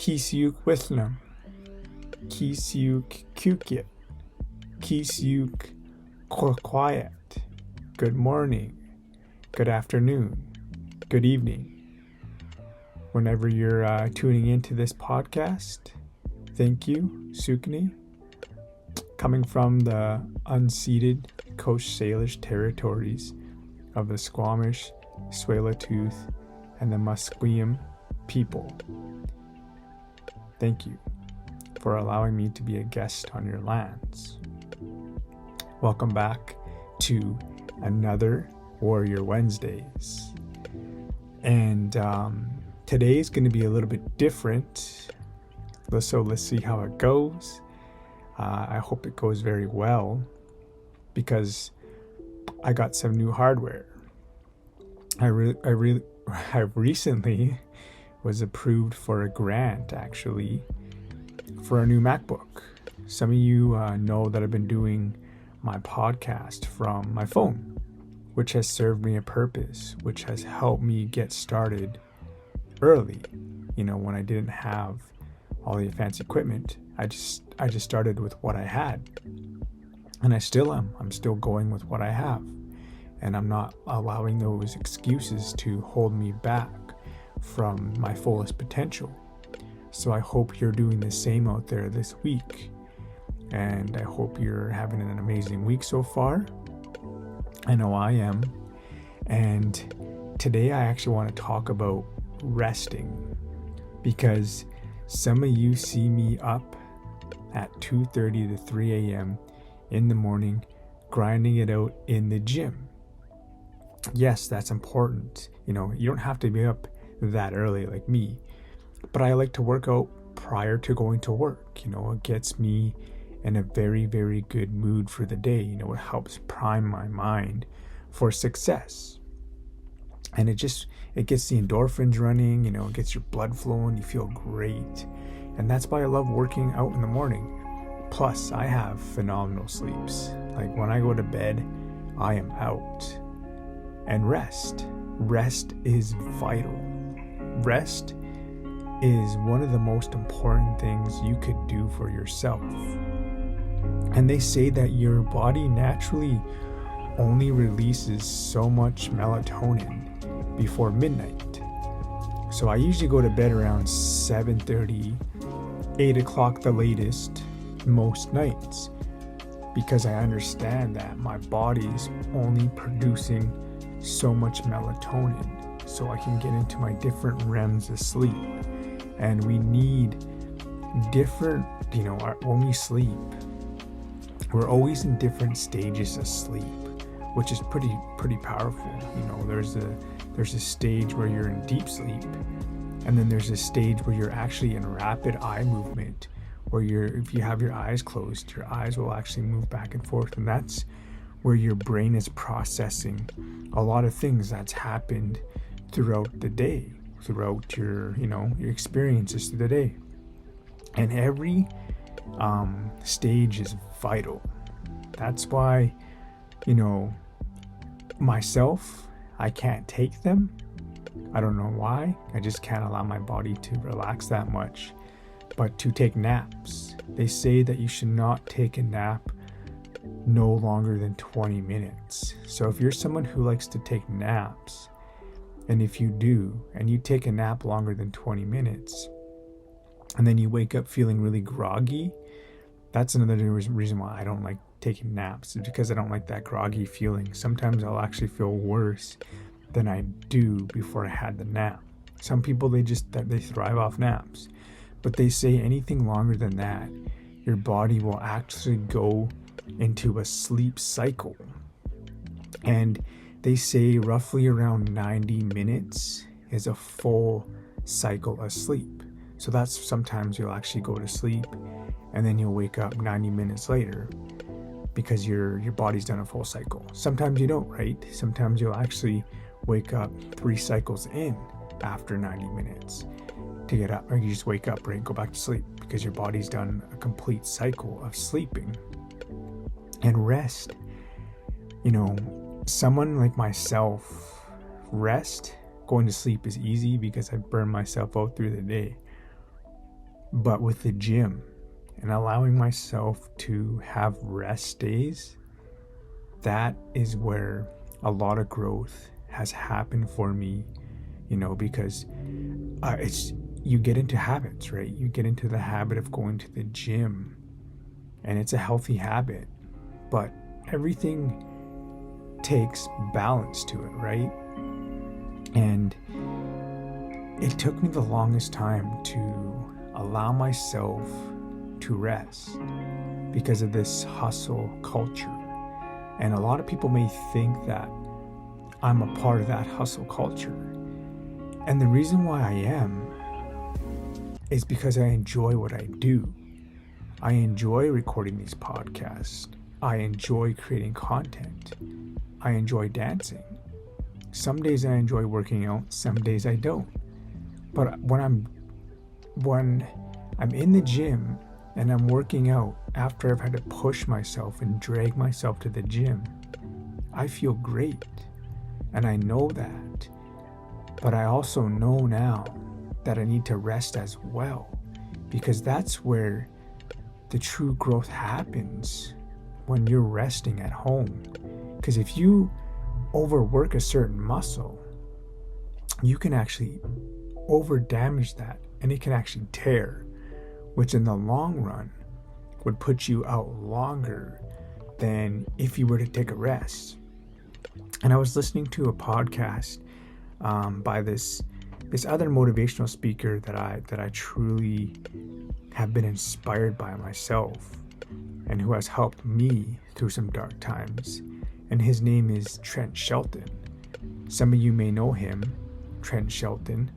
Kisyuk Withnam, Kisyuk Kukit, Kisyuk Quiet. Good morning, good afternoon, good evening. Whenever you're tuning into this podcast, thank you, Sukni. Coming from the unceded Coast Salish territories of the Squamish, Tsleil-Waututh, and the Musqueam people. Thank you for allowing me to be a guest on your lands. Welcome back to another Warrior Wednesdays. And today's going to be a little bit different. So let's see how it goes. I hope it goes very well because I got some new hardware. I recently was approved for a grant, actually, for a new MacBook. Some of you know that I've been doing my podcast from my phone, which has served me a purpose, which has helped me get started early. You know, when I didn't have all the fancy equipment, I just started with what I had, and I still am. I'm still going with what I have, and I'm not allowing those excuses to hold me back from my fullest potential. So I hope you're doing the same out there this week, and I hope you're having an amazing week so far. I know I am. And today I actually want to talk about resting, because some of you see me up at 2:30 to 3 a.m. in the morning grinding it out in the gym. Yes, that's important. You know, you don't have to be up that early like me, but I like to work out prior to going to work. You know, it gets me in a very, very good mood for the day. You know, it helps prime my mind for success. And it gets the endorphins running, you know, it gets your blood flowing, you feel great. And that's why I love working out in the morning. Plus, I have phenomenal sleeps. Like when I go to bed, I am out. And rest is vital. Rest is one of the most important things you could do for yourself. And they say that your body naturally only releases so much melatonin before midnight. So I usually go to bed around 7:30, 8 o'clock the latest, most nights, because I understand that my body's only producing so much melatonin so I can get into my different REMs of sleep. And we need different, you know, when we sleep, we're always in different stages of sleep, which is pretty powerful. You know, there's a stage where you're in deep sleep, and then there's a stage where you're actually in rapid eye movement, where if you have your eyes closed, your eyes will actually move back and forth, and that's where your brain is processing a lot of things that's happened throughout the day, throughout your experiences through the day. And every stage is vital. That's why, you know, myself, I can't take them. I don't know why. I just can't allow my body to relax that much. But to take naps, they say that you should not take a nap no longer than 20 minutes. So if you're someone who likes to take naps, and if you do, and you take a nap longer than 20 minutes, and then you wake up feeling really groggy, that's another reason why I don't like taking naps, is because I don't like that groggy feeling. Sometimes I'll actually feel worse than I do before I had the nap. Some people, they thrive off naps, but they say anything longer than that, your body will actually go into a sleep cycle. And they say roughly around 90 minutes is a full cycle of sleep. So that's sometimes you'll actually go to sleep and then you'll wake up 90 minutes later because your body's done a full cycle. Sometimes you don't, right? Sometimes you'll actually wake up 3 cycles in after 90 minutes to get up, or you just wake up, right, and go back to sleep because your body's done a complete cycle of sleeping. And rest, you know, someone like myself, going to sleep is easy because I burn myself out through the day. But with the gym and allowing myself to have rest days, that is where a lot of growth has happened for me, because it's you get into habits, right? You get into the habit of going to the gym, and it's a healthy habit, but everything takes balance to it, right? And it took me the longest time to allow myself to rest because of this hustle culture. And a lot of people may think that I'm a part of that hustle culture. And the reason why I am is because I enjoy what I do. I enjoy recording these podcasts. I enjoy creating content. I enjoy dancing. Some days I enjoy working out, some days I don't. But when I'm in the gym and I'm working out after I've had to push myself and drag myself to the gym, I feel great. And I know that. But I also know now that I need to rest as well, because that's where the true growth happens, when you're resting at home. Because if you overwork a certain muscle, you can actually over damage that, and it can actually tear, which in the long run would put you out longer than if you were to take a rest. And I was listening to a podcast by this other motivational speaker that I truly have been inspired by myself, and who has helped me through some dark times. And his name is Trent Shelton. Some of you may know him, Trent Shelton.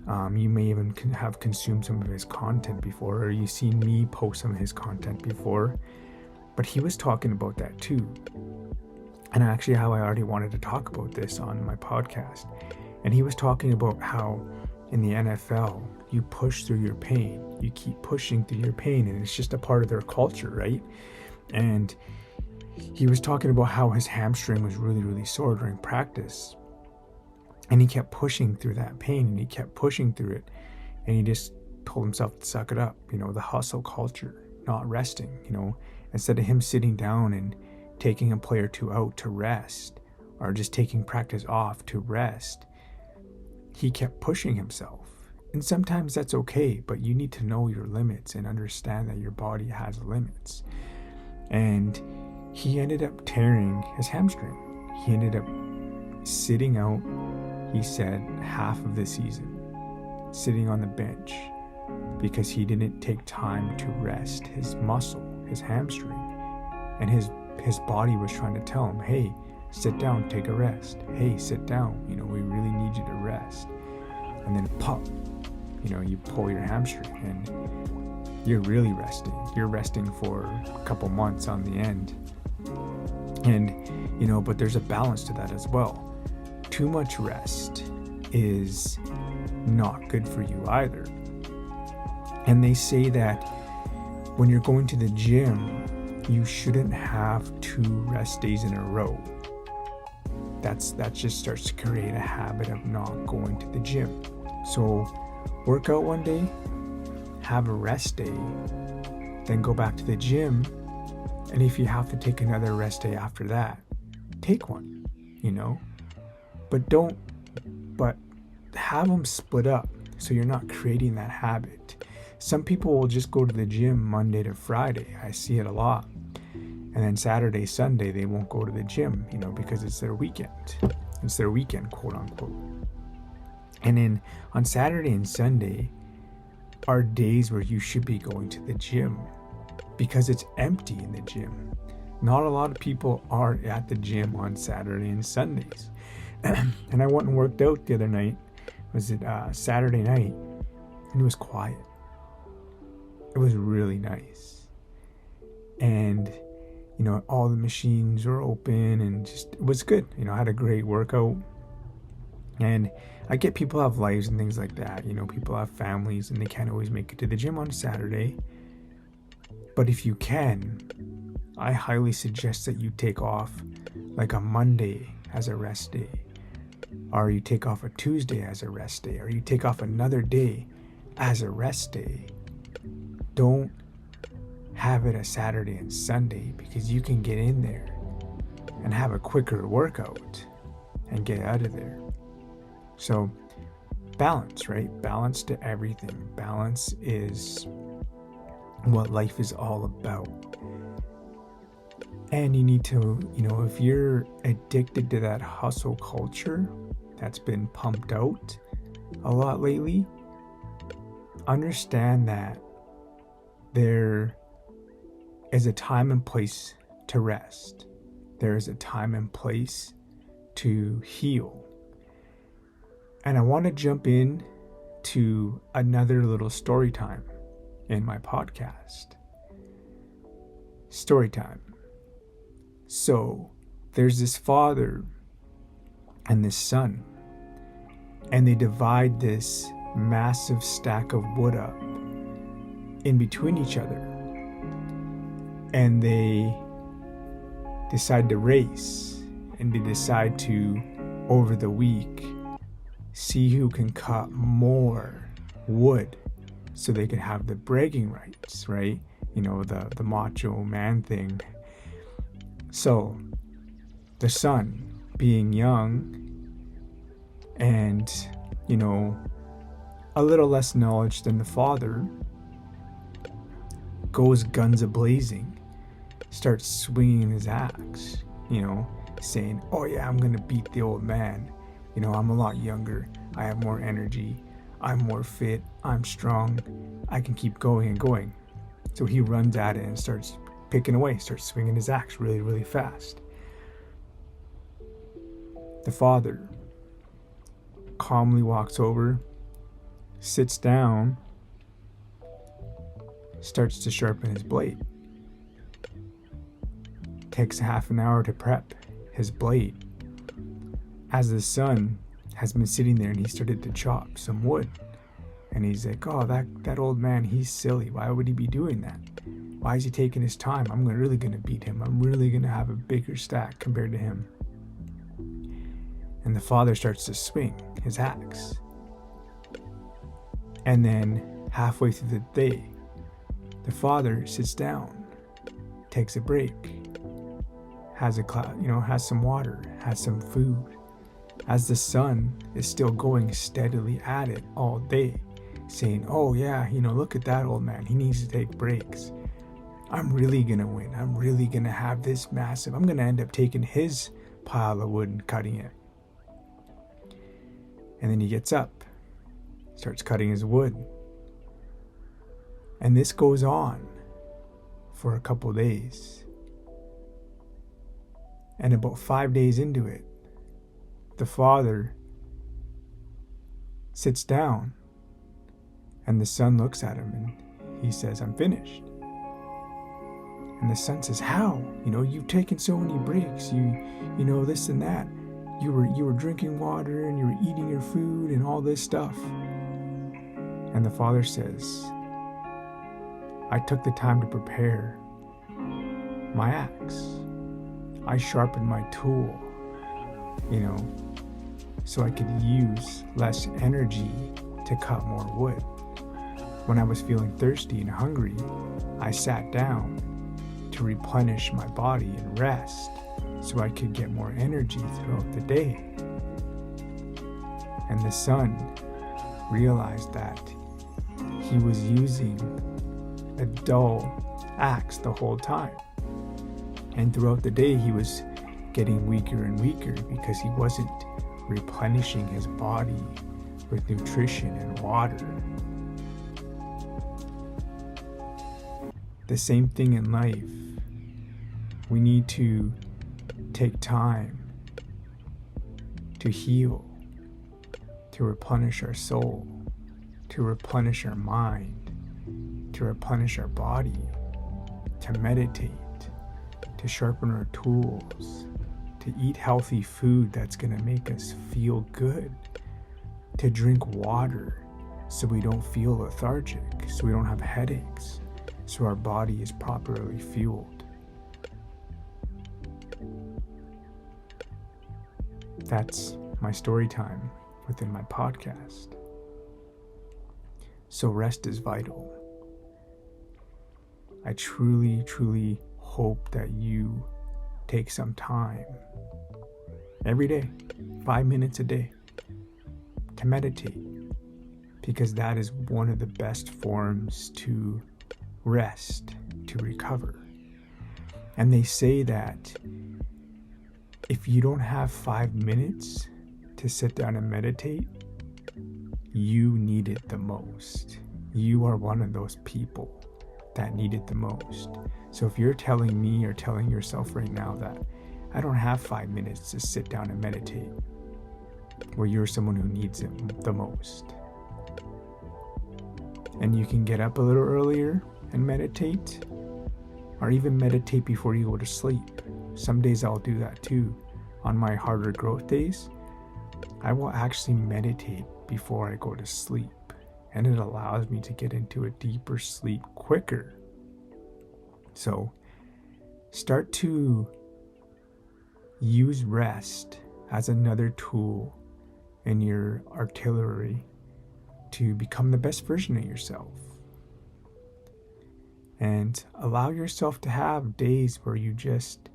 You may even have consumed some of his content before, or you've seen me post some of his content before. But he was talking about that too. And actually how I already wanted to talk about this on my podcast. And he was talking about how in the NFL, you push through your pain. You keep pushing through your pain, and it's just a part of their culture, right? And he was talking about how his hamstring was really, really sore during practice. And he kept pushing through that pain, and he kept pushing through it. And he just told himself to suck it up, the hustle culture, not resting, instead of him sitting down and taking a play or two out to rest, or just taking practice off to rest. He kept pushing himself. And sometimes that's okay, but you need to know your limits and understand that your body has limits. And he ended up tearing his hamstring. He ended up sitting out, he said, half of the season, sitting on the bench, because he didn't take time to rest his muscle, his hamstring. And his body was trying to tell him, hey, sit down, take a rest. Hey, sit down, we really need you to rest. And then pop, you pull your hamstring, and you're really resting. You're resting for a couple months on the end. And, but there's a balance to that as well. Too much rest is not good for you either. And they say that when you're going to the gym, you shouldn't have 2 rest days in a row. That just starts to create a habit of not going to the gym. So work out one day, have a rest day, then go back to the gym. And if you have to take another rest day after that, take one, but have them split up so you're not creating that habit. Some people will just go to the gym Monday to Friday. I see it a lot. And then Saturday, Sunday, they won't go to the gym, because it's their weekend. It's their weekend, quote unquote. And then on Saturday and Sunday are days where you should be going to the gym, because it's empty in the gym. Not a lot of people are at the gym on Saturday and Sundays. And I went and worked out the other night. Was it Saturday night? And it was quiet. It was really nice. And all the machines were open, and it was good. I had a great workout. And I get people have lives and things like that. People have families and they can't always make it to the gym on Saturday. But if you can, I highly suggest that you take off like a Monday as a rest day, or you take off a Tuesday as a rest day, or you take off another day as a rest day, don't have it a Saturday and Sunday, because you can get in there and have a quicker workout and get out of there. So balance, right? Balance to everything. Balance is what life is all about. And you need to, if you're addicted to that hustle culture that's been pumped out a lot lately, understand that there is a time and place to rest. There is a time and place to heal. And I want to jump in to another little story time in my podcast. Story time. So there's this father and this son, and they divide this massive stack of wood up in between each other, and they decide to race, and they decide to, over the week, see who can cut more wood so they can have the bragging rights, right? The macho man thing. So the son, being young and, a little less knowledge than the father, goes guns a-blazing, starts swinging his axe, saying, oh yeah, I'm gonna beat the old man. I'm a lot younger, I have more energy, I'm more fit, I'm strong, I can keep going and going. So he runs at it and starts picking away, starts swinging his axe really, really fast. The father calmly walks over, sits down, starts to sharpen his blade. Takes half an hour to prep his blade. As the son has been sitting there and he started to chop some wood. And he's like, oh, that old man, he's silly. Why would he be doing that? Why is he taking his time? I'm really going to beat him. I'm really going to have a bigger stack compared to him. And the father starts to swing his axe. And then halfway through the day, the father sits down, takes a break, has has some water, has some food. As the son is still going steadily at it all day, saying, oh yeah, look at that old man, he needs to take breaks. I'm really gonna win. I'm really gonna have this massive, I'm gonna end up taking his pile of wood and cutting it. And then he gets up, starts cutting his wood. And this goes on for a couple days. And about 5 days into it, the father sits down and the son looks at him and he says, I'm finished. And the son says, how? You've taken so many breaks, you this and that. You were drinking water and you were eating your food and all this stuff. And the father says, I took the time to prepare my axe. I sharpened my tool, so I could use less energy to cut more wood. When I was feeling thirsty and hungry, I sat down to replenish my body and rest so I could get more energy throughout the day. And the son realized that he was using a dull axe the whole time. And throughout the day, he was getting weaker and weaker because he wasn't replenishing his body with nutrition and water. The same thing in life. We need to take time to heal, to replenish our soul, to replenish our mind, to replenish our body, to meditate, to sharpen our tools, to eat healthy food that's going to make us feel good, to drink water so we don't feel lethargic, so we don't have headaches, so our body is properly fueled. That's my story time within my podcast. So rest is vital. I truly, truly hope that you take some time every day, 5 minutes a day, to meditate, because that is one of the best forms to rest, to recover. And they say that if you don't have 5 minutes to sit down and meditate, you need it the most. You are one of those people that need it the most. So if you're telling me or telling yourself right now that I don't have 5 minutes to sit down and meditate, well, you're someone who needs it the most. And you can get up a little earlier and meditate, or even meditate before you go to sleep. Some days I'll do that too. On my harder growth days, I will actually meditate before I go to sleep, and it allows me to get into a deeper sleep quicker. So start to use rest as another tool in your artillery to become the best version of yourself. And allow yourself to have days where you just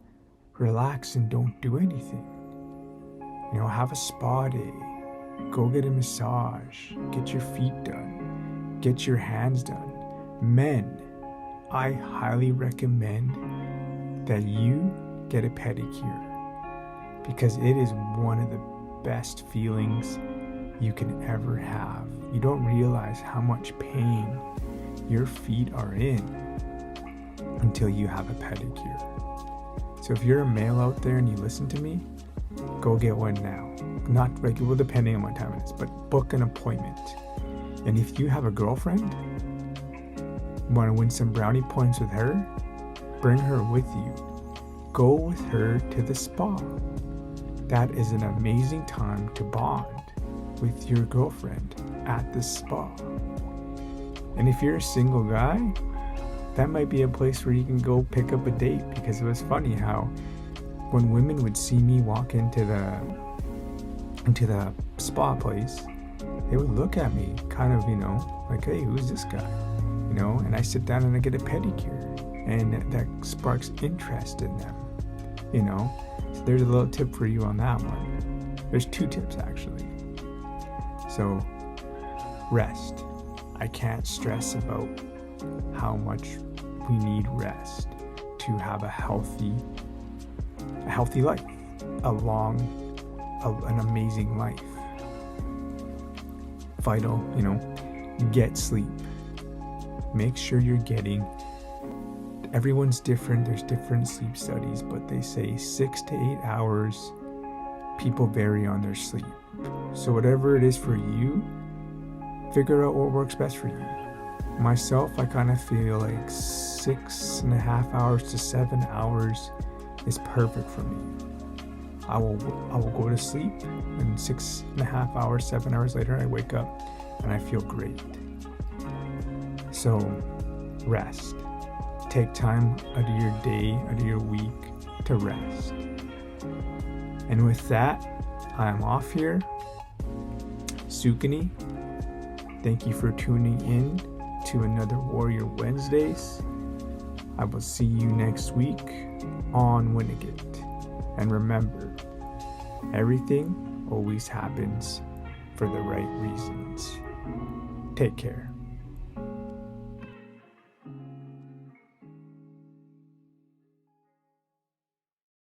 relax and don't do anything. Have a spa day. Go get a massage. Get your feet done. Get your hands done. Men, I highly recommend that you get a pedicure, because it is one of the best feelings you can ever have. You don't realize how much pain your feet are in until you have a pedicure. So if you're a male out there and you listen to me, go get one now. Not regular, depending on what time it is, but book an appointment. And if you have a girlfriend, want to win some brownie points with her, bring her with you. Go with her to the spa. That is an amazing time to bond with your girlfriend at the spa. And if you're a single guy, that might be a place where you can go pick up a date, because it was funny how when women would see me walk into the spa place, they would look at me kind of, like, hey, who's this guy? And I sit down and I get a pedicure, and that sparks interest in them, So there's a little tip for you on that one. There's 2 tips actually. So rest. I can't stress about how much we need rest to have a healthy life, an amazing life. Vital, get sleep. Make sure you're getting, everyone's different, there's different sleep studies, but they say 6 to 8 hours. People vary on their sleep. So whatever it is for you, figure out what works best for you. Myself, I kind of feel like 6.5 hours to 7 hours is perfect for me. I will go to sleep, and 6.5 hours, 7 hours later, I wake up and I feel great. So rest. Take time out of your day, out of your week to rest. And with that, I am off here. Sukani, thank you for tuning in to another Warrior Wednesdays. I will see you next week on Winnegate. And remember, everything always happens for the right reasons. Take care.